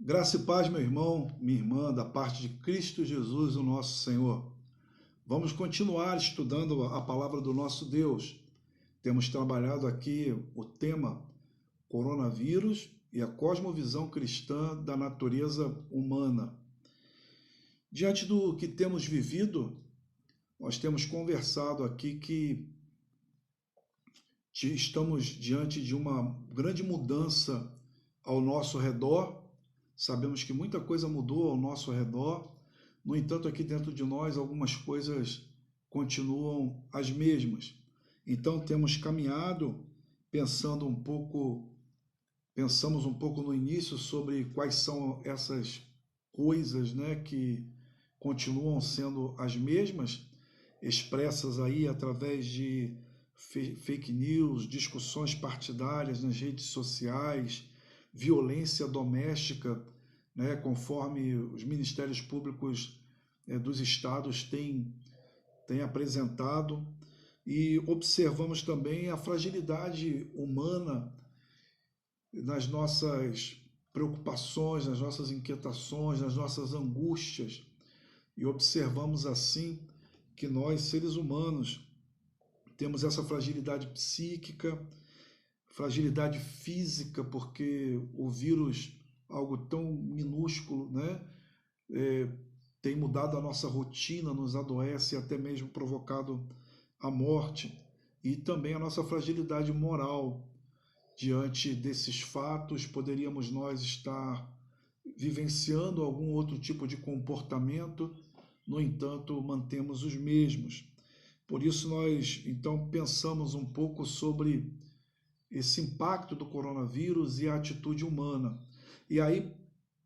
Graça e paz, meu irmão, minha irmã, da parte de Cristo Jesus, o nosso Senhor. Vamos continuar estudando a palavra do nosso Deus. Temos trabalhado aqui o tema coronavírus e a cosmovisão cristã da natureza humana. Diante do que temos vivido, nós temos conversado aqui que estamos diante de uma grande mudança ao nosso redor. Sabemos que muita coisa mudou ao nosso redor, no entanto, aqui dentro de nós, algumas coisas continuam as mesmas. Então, temos caminhado pensamos um pouco no início sobre quais são essas coisas, né, que continuam sendo as mesmas, expressas aí através de fake news, discussões partidárias nas redes sociais, violência doméstica, né, conforme os ministérios públicos dos estados têm apresentado, e observamos também a fragilidade humana nas nossas preocupações, nas nossas inquietações, nas nossas angústias, e observamos assim que nós, seres humanos, temos essa fragilidade psíquica, fragilidade física, porque o vírus, algo tão minúsculo, né, tem mudado a nossa rotina, nos adoece e até mesmo provocado a morte, e também a nossa fragilidade moral. Diante desses fatos, poderíamos nós estar vivenciando algum outro tipo de comportamento, no entanto, mantemos os mesmos. Por isso nós, então, pensamos um pouco sobre esse impacto do coronavírus e a atitude humana. E aí,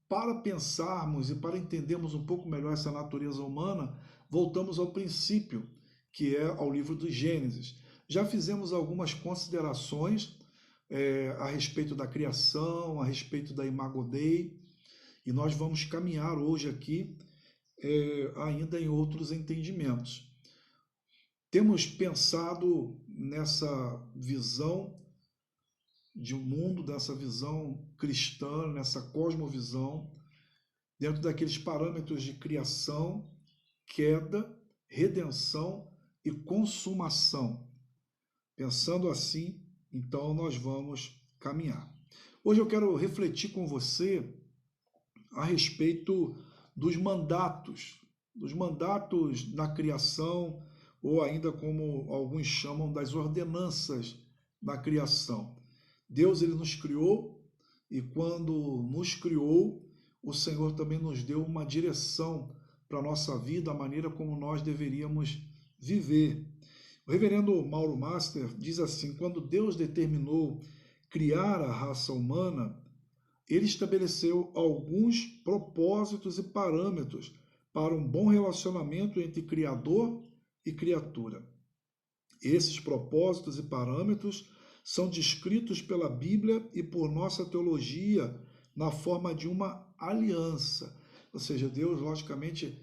para pensarmos e para entendermos um pouco melhor essa natureza humana, voltamos ao princípio, que é ao livro do Gênesis. Já fizemos algumas considerações a respeito da criação, a respeito da Imago Dei, e nós vamos caminhar hoje aqui ainda em outros entendimentos. Temos pensado nessa visão de um mundo, dessa visão cristã, nessa cosmovisão, dentro daqueles parâmetros de criação, queda, redenção e consumação. Pensando assim, então nós vamos caminhar. Hoje eu quero refletir com você a respeito dos mandatos na criação, ou ainda como alguns chamam, das ordenanças da criação. Deus, ele nos criou, e quando nos criou, o Senhor também nos deu uma direção para a nossa vida, a maneira como nós deveríamos viver. O reverendo Mauro Master diz assim: quando Deus determinou criar a raça humana, ele estabeleceu alguns propósitos e parâmetros para um bom relacionamento entre Criador e criatura. Esses propósitos e parâmetros são descritos pela Bíblia e por nossa teologia na forma de uma aliança. Ou seja, Deus, logicamente,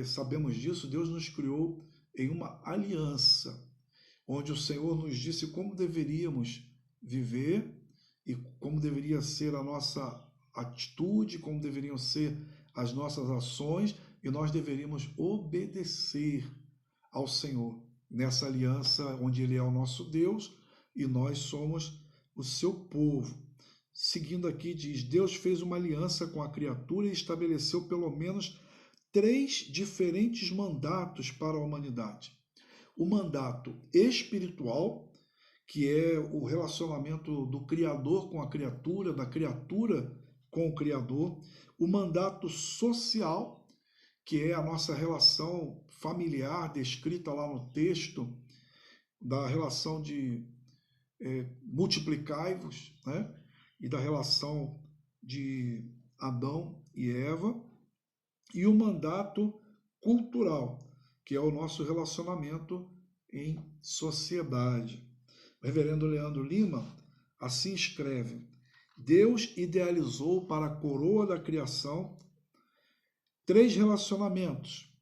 sabemos disso, Deus nos criou em uma aliança, onde o Senhor nos disse como deveríamos viver e como deveria ser a nossa atitude, como deveriam ser as nossas ações, e nós deveríamos obedecer ao Senhor nessa aliança onde Ele é o nosso Deus e nós somos o seu povo. Seguindo aqui, diz: Deus fez uma aliança com a criatura e estabeleceu pelo menos 3 diferentes mandatos para a humanidade. O mandato espiritual, que é o relacionamento do Criador com a criatura, da criatura com o Criador. O mandato social, que é a nossa relação familiar, descrita lá no texto, da relação de multiplicai-vos, né? E da relação de Adão e Eva. E o mandato cultural, que é o nosso relacionamento em sociedade. O reverendo Leandro Lima assim escreve: Deus idealizou para a coroa da criação 3 relacionamentos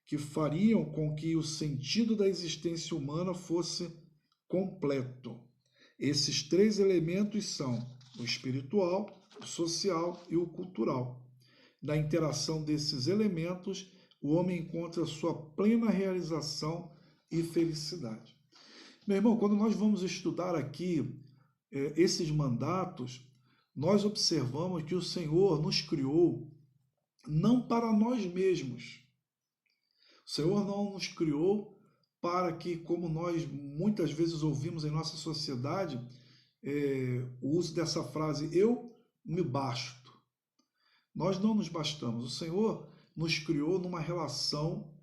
que fariam com que o sentido da existência humana fosse completo. Esses 3 elementos são o espiritual, social e o cultural. Na interação desses elementos, o homem encontra sua plena realização e felicidade. Meu irmão, quando nós vamos estudar aqui esses mandatos, nós observamos que o Senhor nos criou não para nós mesmos. O Senhor não nos criou para que, como nós muitas vezes ouvimos em nossa sociedade, o uso dessa frase, eu me basto. Nós não nos bastamos. O Senhor nos criou numa relação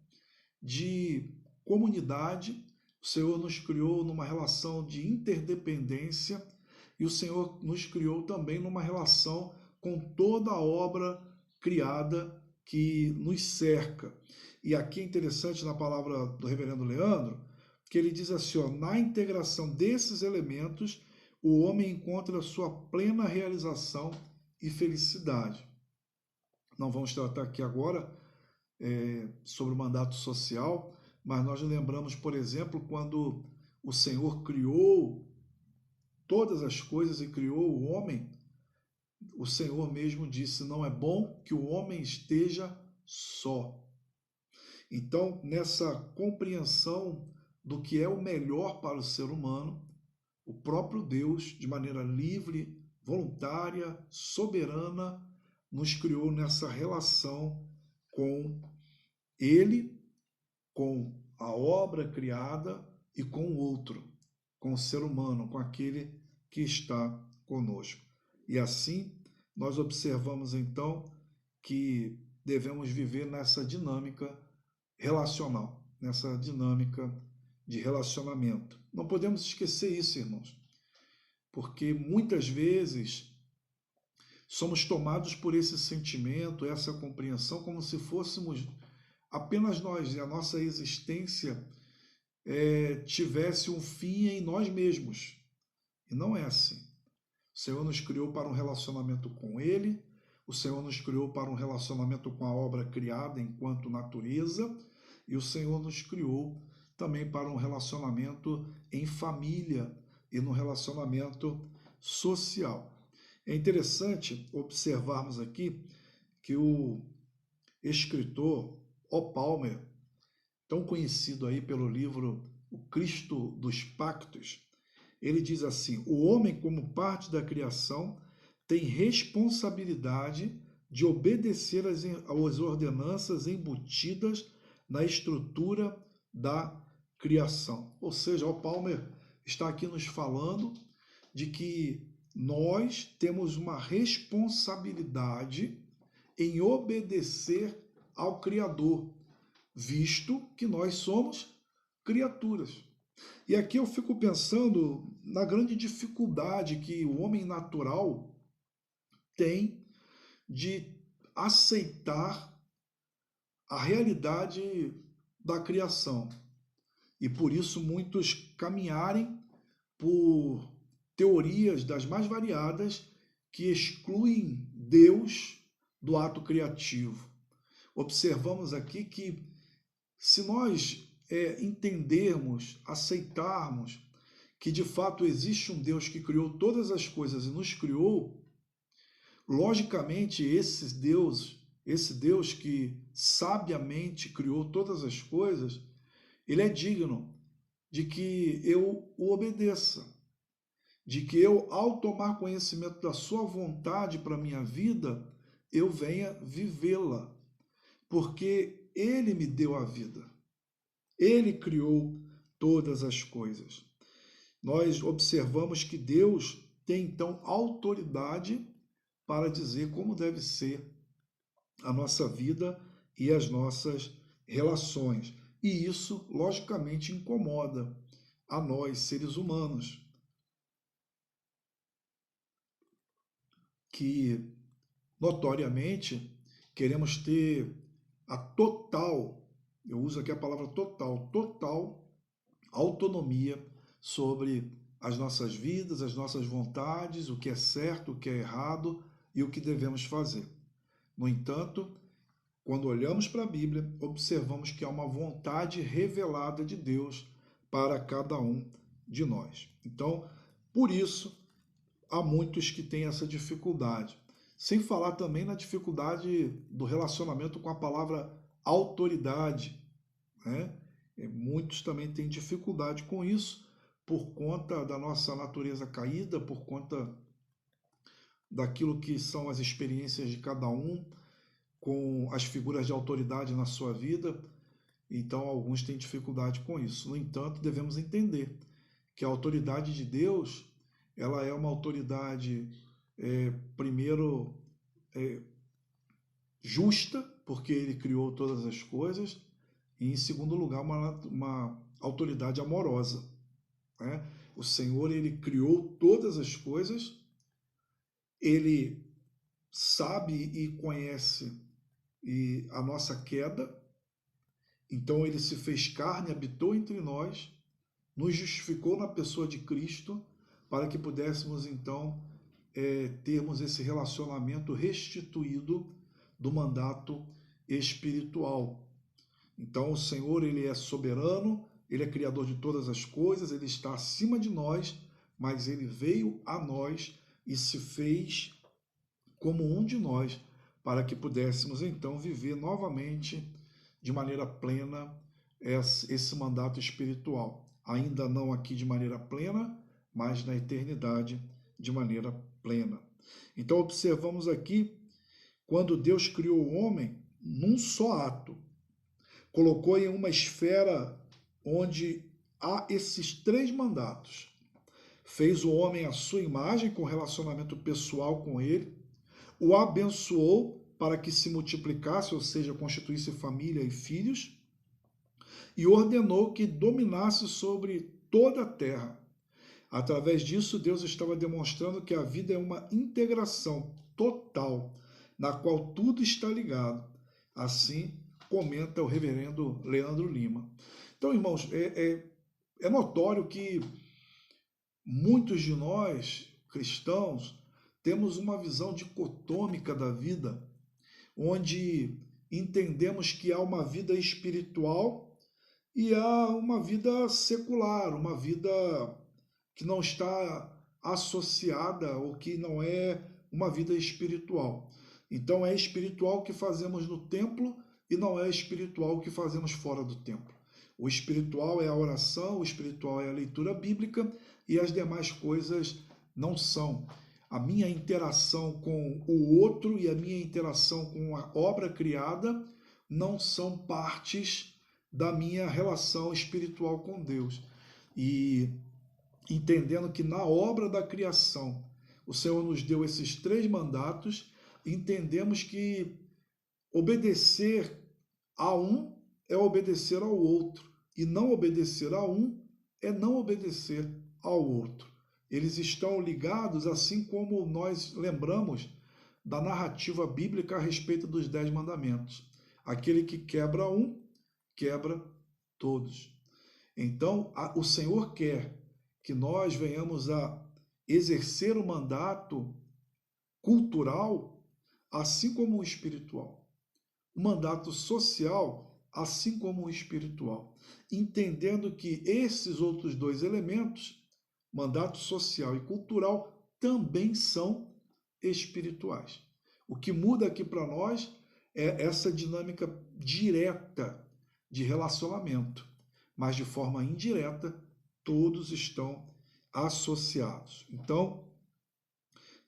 de comunidade, o Senhor nos criou numa relação de interdependência e o Senhor nos criou também numa relação com toda a obra criada que nos cerca. E aqui é interessante na palavra do reverendo Leandro, que ele diz assim, ó, na integração desses elementos, o homem encontra sua plena realização e felicidade. Não vamos tratar aqui agora sobre o mandato social, mas nós lembramos, por exemplo, quando o Senhor criou todas as coisas e criou o homem, o Senhor mesmo disse, não é bom que o homem esteja só. Então, nessa compreensão do que é o melhor para o ser humano, o próprio Deus, de maneira livre, voluntária, soberana, nos criou nessa relação com Ele, com a obra criada e com o outro, com o ser humano, com aquele que está conosco. E assim, nós observamos então que devemos viver nessa dinâmica relacional, nessa dinâmica de relacionamento. Não podemos esquecer isso, irmãos, porque muitas vezes somos tomados por esse sentimento, essa compreensão, como se fôssemos apenas nós, e a nossa existência tivesse um fim em nós mesmos. E não é assim. O Senhor nos criou para um relacionamento com Ele, o Senhor nos criou para um relacionamento com a obra criada enquanto natureza, e o Senhor nos criou também para um relacionamento em família e no relacionamento social. É interessante observarmos aqui que o escritor O. Palmer, tão conhecido aí pelo livro O Cristo dos Pactos, ele diz assim, o homem como parte da criação tem responsabilidade de obedecer às ordenanças embutidas na estrutura da criação. Ou seja, o Palmer está aqui nos falando de que nós temos uma responsabilidade em obedecer ao Criador, visto que nós somos criaturas. E aqui eu fico pensando na grande dificuldade que o homem natural tem de aceitar a realidade da criação. E por isso muitos caminharem por teorias das mais variadas que excluem Deus do ato criativo. Observamos aqui que se nós entendermos, aceitarmos que de fato existe um Deus que criou todas as coisas e nos criou, logicamente esse Deus que sabiamente criou todas as coisas, ele é digno de que eu o obedeça, de que eu, ao tomar conhecimento da sua vontade para a minha vida, eu venha vivê-la, porque ele me deu a vida. Ele criou todas as coisas. Nós observamos que Deus tem, então, autoridade para dizer como deve ser a nossa vida e as nossas relações. E isso, logicamente, incomoda a nós, seres humanos, que, notoriamente, queremos ter a total, eu uso aqui a palavra total autonomia sobre as nossas vidas, as nossas vontades, o que é certo, o que é errado e o que devemos fazer. No entanto, quando olhamos para a Bíblia, observamos que há uma vontade revelada de Deus para cada um de nós. Então, por isso, há muitos que têm essa dificuldade. Sem falar também na dificuldade do relacionamento com a palavra autoridade, né? Muitos também têm dificuldade com isso por conta da nossa natureza caída, por conta daquilo que são as experiências de cada um com as figuras de autoridade na sua vida. Então, alguns têm dificuldade com isso. No entanto, devemos entender que a autoridade de Deus, ela é uma autoridade, primeiro, justa, porque ele criou todas as coisas, e em segundo lugar, uma autoridade amorosa, né? O Senhor, ele criou todas as coisas, ele sabe e conhece a nossa queda, então ele se fez carne, habitou entre nós, nos justificou na pessoa de Cristo, para que pudéssemos então termos esse relacionamento restituído do mandato espiritual. Então o Senhor, ele é soberano, ele é criador de todas as coisas, ele está acima de nós, mas ele veio a nós e se fez como um de nós, para que pudéssemos então viver novamente de maneira plena esse mandato espiritual. Ainda não aqui de maneira plena, mas na eternidade de maneira plena. Então observamos aqui, quando Deus criou o homem num só ato, colocou em uma esfera onde há esses três mandatos. Fez o homem à sua imagem, com relacionamento pessoal com ele, o abençoou para que se multiplicasse, ou seja, constituísse família e filhos, e ordenou que dominasse sobre toda a terra. Através disso, Deus estava demonstrando que a vida é uma integração total, na qual tudo está ligado. Assim comenta o reverendo Leandro Lima. Então, irmãos, é notório que muitos de nós, cristãos, temos uma visão dicotômica da vida, onde entendemos que há uma vida espiritual e há uma vida secular, uma vida que não está associada ou que não é uma vida espiritual. Então é espiritual o que fazemos no templo e não é espiritual o que fazemos fora do templo. O espiritual é a oração, o espiritual é a leitura bíblica e as demais coisas não são. A minha interação com o outro e a minha interação com a obra criada não são partes da minha relação espiritual com Deus. E entendendo que na obra da criação o Senhor nos deu esses três mandatos, entendemos que obedecer a um é obedecer ao outro, e não obedecer a um é não obedecer ao outro. Eles estão ligados, assim como nós lembramos da narrativa bíblica a respeito dos 10 mandamentos. Aquele que quebra um, quebra todos. Então, o Senhor quer que nós venhamos a exercer o mandato cultural, assim como o espiritual. O mandato social, assim como o espiritual. Entendendo que esses outros dois elementos, mandato social e cultural, também são espirituais. O que muda aqui para nós é essa dinâmica direta de relacionamento, mas de forma indireta, todos estão associados. Então,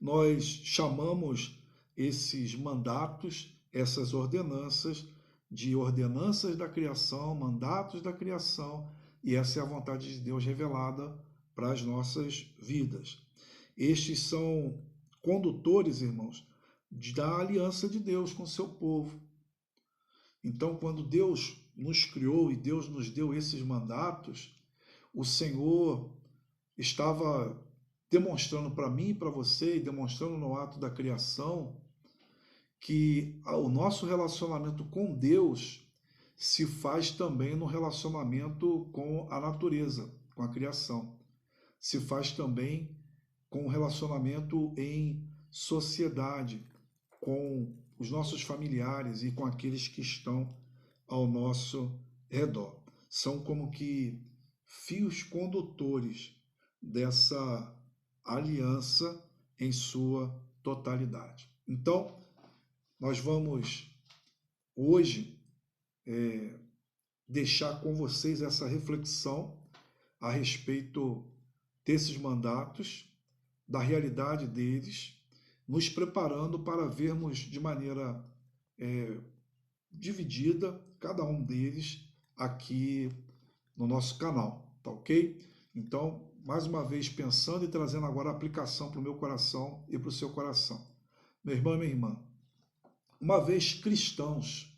nós chamamos esses mandatos, essas ordenanças, de ordenanças da criação, mandatos da criação, e essa é a vontade de Deus revelada para as nossas vidas. Estes são condutores, irmãos, da aliança de Deus com o seu povo. Então, quando Deus nos criou e Deus nos deu esses mandatos, o Senhor estava demonstrando para mim e para você, e demonstrando no ato da criação, que o nosso relacionamento com Deus se faz também no relacionamento com a natureza, com a criação. Se faz também com o relacionamento em sociedade, com os nossos familiares e com aqueles que estão ao nosso redor. São como que fios condutores dessa aliança em sua totalidade. Então, nós vamos hoje deixar com vocês essa reflexão a respeito desses mandatos, da realidade deles, nos preparando para vermos de maneira dividida cada um deles aqui no nosso canal, tá ok? Então, mais uma vez pensando e trazendo agora a aplicação para o meu coração e para o seu coração. Meu irmão e minha irmã, uma vez cristãos,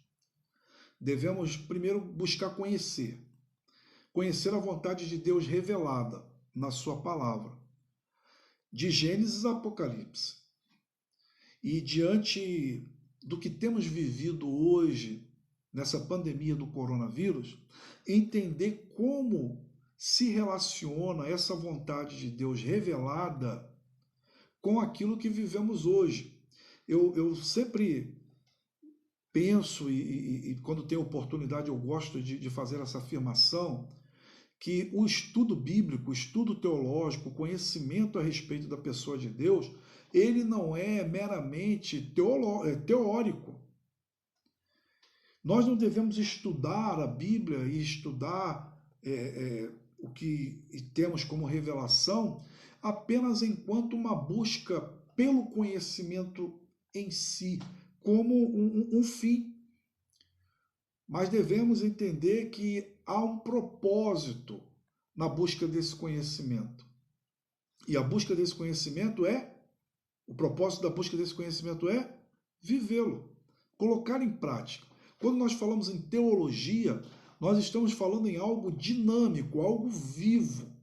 devemos primeiro buscar conhecer a vontade de Deus revelada na sua palavra, de Gênesis a Apocalipse. E diante do que temos vivido hoje, nessa pandemia do coronavírus, entender como se relaciona essa vontade de Deus revelada com aquilo que vivemos hoje. Eu sempre penso, e quando tenho oportunidade eu gosto de fazer essa afirmação, que o estudo bíblico, o estudo teológico, o conhecimento a respeito da pessoa de Deus, ele não é meramente teórico. Nós não devemos estudar a Bíblia e estudar o que temos como revelação apenas enquanto uma busca pelo conhecimento em si, como um fim. Mas devemos entender que há um propósito na busca desse conhecimento. E a busca desse conhecimento o propósito da busca desse conhecimento é vivê-lo, colocar em prática. Quando nós falamos em teologia, nós estamos falando em algo dinâmico, algo vivo,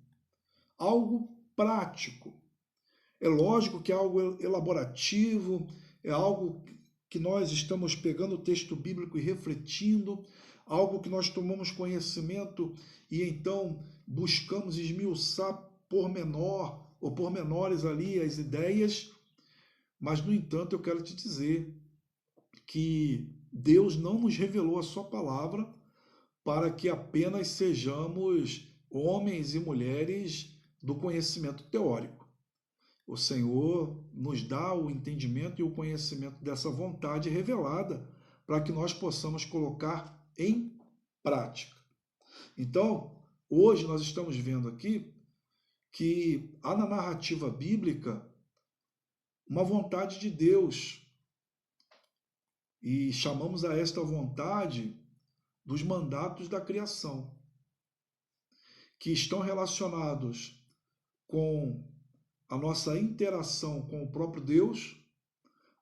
algo prático. É lógico que é algo elaborativo, é algo que nós estamos pegando o texto bíblico e refletindo, algo que nós tomamos conhecimento e então buscamos esmiuçar pormenores ali as ideias, mas, no entanto, eu quero te dizer que Deus não nos revelou a sua palavra para que apenas sejamos homens e mulheres do conhecimento teórico. O Senhor nos dá o entendimento e o conhecimento dessa vontade revelada para que nós possamos colocar em prática. Então, hoje nós estamos vendo aqui que há na narrativa bíblica uma vontade de Deus e chamamos a esta vontade dos mandatos da criação, que estão relacionados com a nossa interação com o próprio Deus,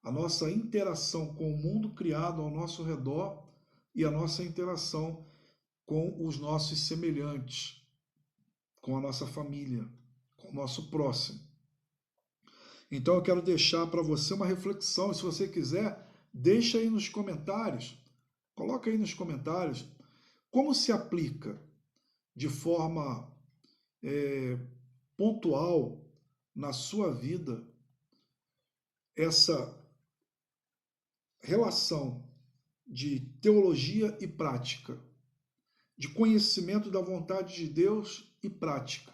a nossa interação com o mundo criado ao nosso redor e a nossa interação com os nossos semelhantes, com a nossa família, com o nosso próximo. Então eu quero deixar para você uma reflexão, e se você quiser, deixa aí nos comentários, coloca aí nos comentários como se aplica de forma pontual na sua vida essa relação de teologia e prática, de conhecimento da vontade de Deus e prática.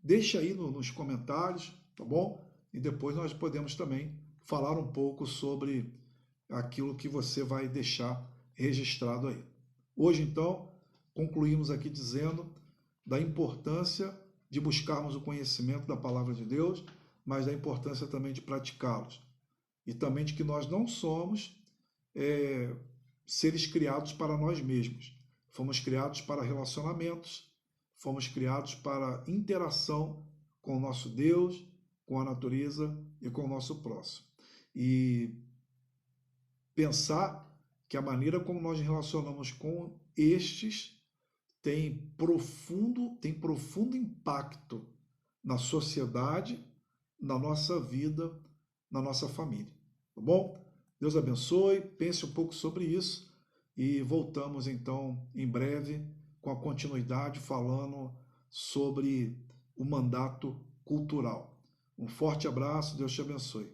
Deixa aí nos comentários, tá bom? E depois nós podemos também falar um pouco sobre aquilo que você vai deixar registrado aí. Hoje, então, concluímos aqui dizendo da importância de buscarmos o conhecimento da palavra de Deus, mas da importância também de praticá-los. E também de que nós não somos seres criados para nós mesmos. Fomos criados para relacionamentos, fomos criados para interação com o nosso Deus, com a natureza e com o nosso próximo. E pensar que a maneira como nós nos relacionamos com estes tem profundo impacto na sociedade, na nossa vida, na nossa família. Tá bom? Deus abençoe, pense um pouco sobre isso e voltamos então em breve com a continuidade falando sobre o mandato cultural. Um forte abraço, Deus te abençoe.